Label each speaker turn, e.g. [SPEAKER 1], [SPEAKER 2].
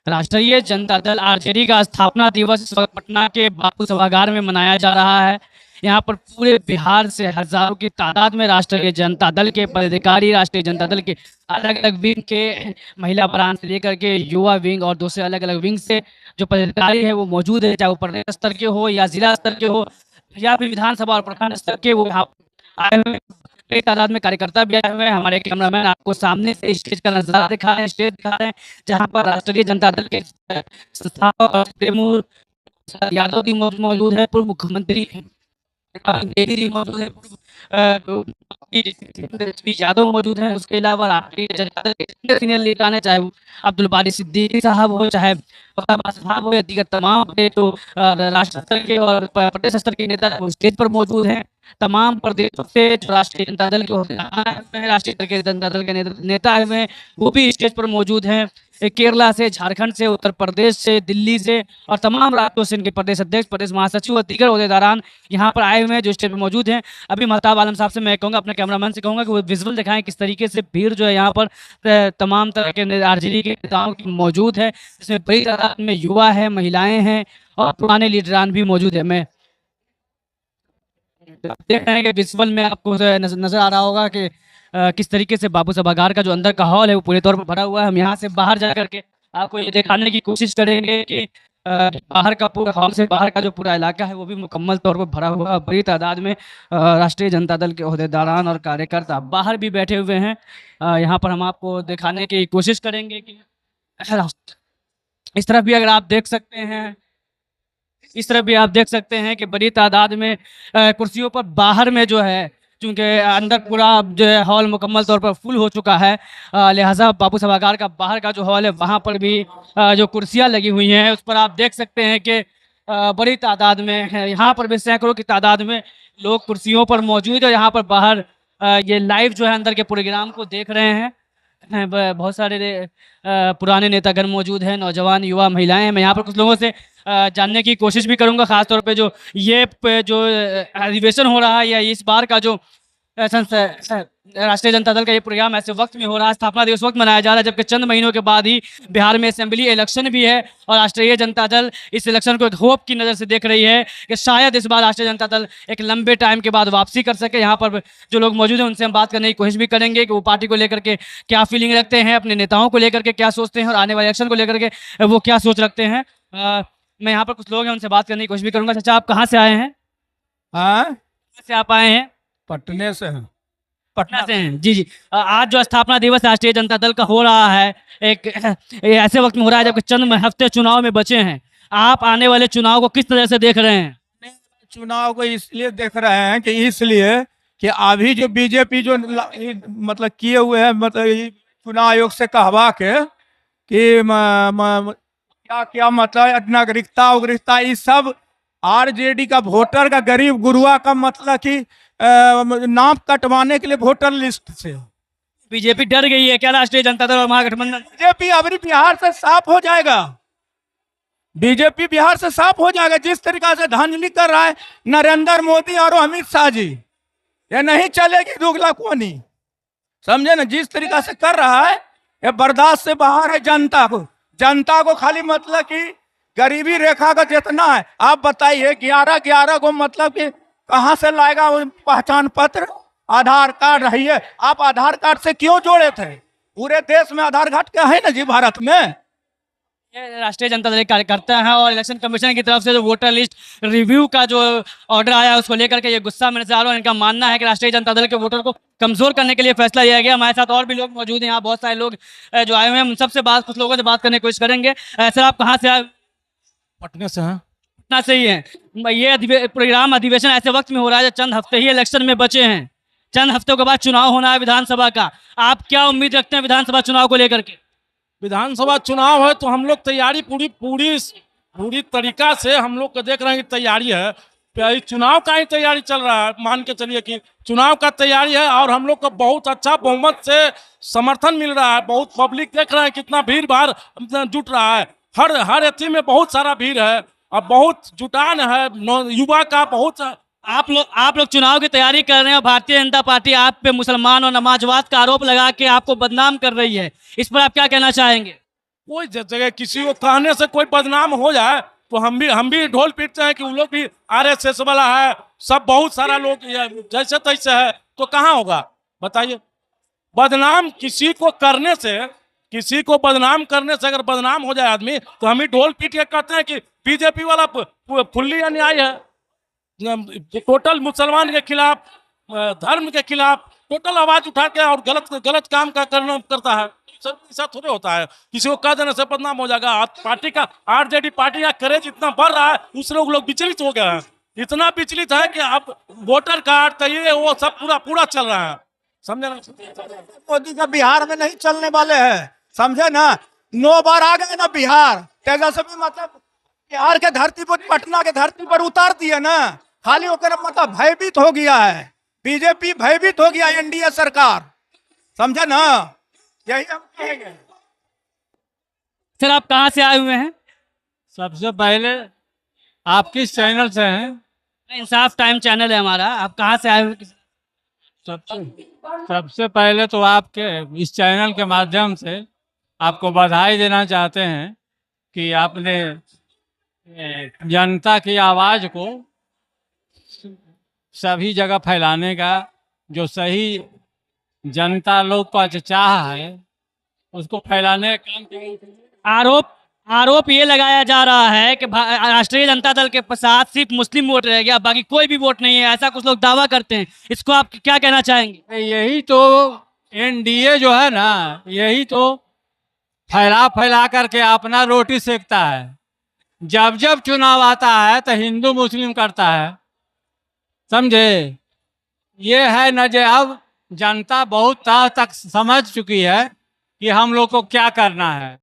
[SPEAKER 1] राष्ट्रीय जनता दल आरजेडी का स्थापना दिवस इस वक्त पटना के बापू सभागार में मनाया जा रहा है। यहाँ पर पूरे बिहार से हजारों की तादाद में राष्ट्रीय जनता दल के पदाधिकारी, राष्ट्रीय जनता दल के अलग अलग विंग के, महिला ब्रांच से लेकर के युवा विंग और दूसरे अलग अलग विंग से जो पदाधिकारी है वो मौजूद है, चाहे वो प्रदेश स्तर के हो या जिला स्तर के हो या फिर विधानसभा और प्रखंड स्तर के, वो यहाँ आए हुए हैं। कई तादाद में कार्यकर्ता भी आए हुए हैं। हमारे कैमरामैन आपको सामने से स्टेज का नजारा दिखा रहे हैं, स्टेज दिखा रहे हैं जहाँ पर राष्ट्रीय जनता दल के संस्थापक तैमूर यादव भी मौजूद है, पूर्व मुख्यमंत्री देवी जी मौजूद है, यादव मौजूद है। उसके अलावा राष्ट्रीय जनता दल के सीनियर लीडर, चाहे वो अब्दुल बारी सिद्दीकी साहब हो, चाहे साहब हो या दीगर तमाम तो राष्ट्र स्तर के और प्रदेश स्तर के नेता स्टेज पर मौजूद हैं। तमाम प्रदेशों से जो राष्ट्रीय जनता दल के राष्ट्रीय जनता दल के नेता आए हुए हैं वो भी स्टेज पर मौजूद हैं। केरला से, झारखंड से, उत्तर प्रदेश से, दिल्ली से और तमाम राज्यों से इनके प्रदेश अध्यक्ष, प्रदेश महासचिव और दीगर ओहदेदारान यहाँ पर आए हुए हैं जो स्टेज पर मौजूद हैं। अभी महताब आलम साहब से मैं कहूँगा, अपने कैमरामैन से कहूँगा कि वो विजुअल दिखाएं किस तरीके से भीड़ जो है यहाँ पर तमाम तरह के आरजेडी के नेताओं की मौजूद है, जिसमें बड़ी तादाद में युवा है, महिलाएं हैं और पुराने लीडरान भी मौजूद है। मैं देख रहे हैं कि विजुअल में आपको नजर आ रहा होगा कि किस तरीके से बापू सभागार का जो अंदर का हॉल है वो पूरे तौर पर भरा हुआ है। हम यहाँ से बाहर जा करके आपको ये दिखाने की कोशिश करेंगे कि बाहर का पूरा हॉल से बाहर का जो पूरा इलाका है वो भी मुकम्मल तौर पर भरा हुआ है। बड़ी तादाद में राष्ट्रीय जनता दल के ओहदेदारान और कार्यकर्ता बाहर भी बैठे हुए हैं। यहाँ पर हम आपको दिखाने की कोशिश करेंगे कि इस तरफ भी अगर आप देख सकते हैं, इस तरफ भी आप देख सकते हैं कि बड़ी तादाद में कुर्सियों पर बाहर में जो है, चूँकि अंदर पूरा जो है हॉल मुकम्मल तौर पर फुल हो चुका है, लिहाजा बापू सभागार का बाहर का जो हॉल है वहाँ पर भी जो कुर्सियाँ लगी हुई हैं उस पर आप देख सकते हैं कि बड़ी तादाद में यहाँ पर भी सैकड़ों की तादाद में लोग कुर्सियों पर मौजूद है। यहाँ पर बाहर ये लाइव जो है अंदर के प्रोग्राम को देख रहे हैं। बहुत सारे पुराने नेतागण मौजूद हैं, नौजवान, युवा, महिलाएं हैं। मैं यहाँ पर कुछ लोगों से जानने की कोशिश भी करूंगा, खासतौर पे जो ये जो अधिवेशन हो रहा है या इस बार का जो राष्ट्रीय जनता दल का ये प्रोग्राम ऐसे वक्त में हो रहा है, स्थापना दिवस वक्त मनाया जा रहा है, जबकि चंद महीनों के बाद ही बिहार में असेंबली इलेक्शन भी है और राष्ट्रीय जनता दल इस इलेक्शन को एक होप की नज़र से देख रही है कि शायद इस बार राष्ट्रीय जनता दल एक लंबे टाइम के बाद वापसी कर सके। यहाँ पर जो लोग मौजूद हैं उनसे हम बात करने की कोशिश भी करेंगे कि वो पार्टी को लेकर के क्या फीलिंग रखते हैं, अपने नेताओं को लेकर के क्या सोचते हैं और आने वाले इलेक्शन को लेकर के वो क्या सोच रखते हैं। मैं यहाँ पर कुछ लोग हैं उनसे बात करने की कोशिश भी करूँगा। चाचा, आप कहाँ से आए हैं? कहाँ से आप आए हैं?
[SPEAKER 2] पटने से हैं।
[SPEAKER 1] पटना से हैं। जी जी। आज जो स्थापना दिवस राष्ट्रीय जनता दल का हो रहा है, एक ऐसे वक्त में हो रहा है जबकि चंद हफ्ते चुनाव में बचे हैं, आप आने वाले चुनाव को किस तरह से देख रहे हैं?
[SPEAKER 2] चुनाव को इसलिए देख रहे हैं कि इसलिए कि अभी जो बीजेपी जो मतलब किए हुए हैं, मतलब चुनाव आयोग से कहवा के कि क्या क्या मतलब नागरिकता उगरिकता ये सब आरजेडी का वोटर का गरीब गुरुआ का मतलब कि नाम कटवाने के लिए वोटर लिस्ट से
[SPEAKER 1] बीजेपी डर गई है क्या राष्ट्रीय जनता दल और महागठबंधन?
[SPEAKER 2] बीजेपी अभी बिहार से साफ हो जाएगा, बीजेपी बिहार से साफ हो जाएगा। जिस तरीका से धांधली कर रहा है नरेंद्र मोदी और अमित शाह जी, ये नहीं चलेगी दुगला कोनी, समझे ना। जिस तरीका से कर रहा है ये बर्दाश्त से बाहर है। जनता को खाली मतलब कि गरीबी रेखा का जितना है, आप बताइए 11 को मतलब कि कहाँ से लाएगा पहचान पत्र, आधार कार्ड रही है। आप आधार कार्ड से क्यों जोड़े थे? पूरे देश में आधार कार्ड क्या है ना जी, भारत में।
[SPEAKER 1] राष्ट्रीय जनता दल कार्यकर्ता हैं और इलेक्शन कमीशन की तरफ से जो वोटर लिस्ट रिव्यू का जो ऑर्डर आया है उसको लेकर के ये गुस्सा में नजर आ रहा है। इनका मानना है कि राष्ट्रीय जनता दल के वोटर को कमजोर करने के लिए फैसला लिया गया। हमारे साथ और भी लोग मौजूद हैं, यहाँ बहुत सारे लोग जो आए हुए हैं, हम सबसे कुछ लोगों से बात करने की कोशिश करेंगे। सर, आप कहाँ से आए?
[SPEAKER 2] पटने से हैं।
[SPEAKER 1] पटना से ही है। ये प्रोग्राम अधिवेशन ऐसे वक्त में हो रहा है, चंद हफ्ते ही इलेक्शन में बचे हैं, चंद हफ्तों के बाद चुनाव होना है विधानसभा का। आप क्या उम्मीद रखते हैं विधानसभा चुनाव को लेकर के?
[SPEAKER 3] विधानसभा चुनाव है तो हम लोग तैयारी पूरी तरीका से हम लोग को देख रहे हैं कि तैयारी है। चुनाव का ही तैयारी चल रहा है, मान के चलिए कि चुनाव का तैयारी है और हम लोग को बहुत अच्छा बहुमत से समर्थन मिल रहा है। बहुत पब्लिक देख रहे हैं कितना भीड़ भाड़ जुट रहा है, हर एथी में बहुत सारा भीड़ है और बहुत जुटान है युवा का। बहुत
[SPEAKER 1] आप लोग चुनाव की तैयारी कर रहे हैं, भारतीय जनता पार्टी आप पे मुसलमान और नमाजवाद का आरोप लगा के आपको बदनाम कर रही है, इस पर आप क्या कहना चाहेंगे?
[SPEAKER 3] कोई जगह किसी को कहने से कोई बदनाम हो जाए तो हम भी ढोल पीटते हैं कि वो लोग भी आरएसएस वाला है, सब बहुत सारा लोग जैसे तैसे है, तो कहाँ होगा बताइए। बदनाम किसी को करने से, किसी को बदनाम करने से अगर बदनाम हो जाए आदमी, तो हम ही ढोल पीट के कहते हैं कि बीजेपी वाला फुल्ली अन्याय है, टोटल मुसलमान के खिलाफ, धर्म के खिलाफ टोटल आवाज उठा के और गलत काम का करता है। सब ऐसा थोड़े होता है, किसी को कह देने से बदनाम हो जाएगा। पार्टी का, आरजेडी पार्टी का क्रेज इतना बढ़ रहा है, उस लोग विचलित हो गए हैं, इतना विचलित है कि अब वोटर कार्ड तो ये वो सब पूरा चल रहा है, समझे ना।
[SPEAKER 2] मोदी का बिहार में नहीं चलने वाले हैं, समझे ना। 9 बार आ गए ना बिहार, तेजस्वी मतलब बिहार के धरती पर, पटना के धरती पर उतार दिए ना। खाली होकर मतलब भयभीत हो गया है, बीजेपी भयभीत हो गया, एनडीए सरकार, समझे ना। यही हम कहेंगे।
[SPEAKER 1] सर आप कहाँ से आए हुए हैं?
[SPEAKER 4] सबसे पहले आप किस चैनल से हैं?
[SPEAKER 1] इंसाफ टाइम चैनल है हमारा। आप कहाँ से आए हुए हैं?
[SPEAKER 4] सबसे पहले तो आपके इस चैनल के माध्यम से आपको बधाई देना चाहते हैं कि आपने जनता की आवाज़ को सभी जगह फैलाने का जो सही जनता लोग का चाह है उसको फैलाने का काम किया।
[SPEAKER 1] आरोप ये लगाया जा रहा है कि राष्ट्रीय जनता दल के साथ सिर्फ मुस्लिम वोट रह गया, बाकी कोई भी वोट नहीं है, ऐसा कुछ लोग दावा करते हैं। इसको आप क्या कहना चाहेंगे?
[SPEAKER 4] यही तो एनडीए जो है ना, यही तो फैला करके अपना रोटी सेकता है। जब जब चुनाव आता है तो हिंदू मुस्लिम करता है, समझे। ये है न जे अब जनता बहुत तक समझ चुकी है कि हम लोग को क्या करना है।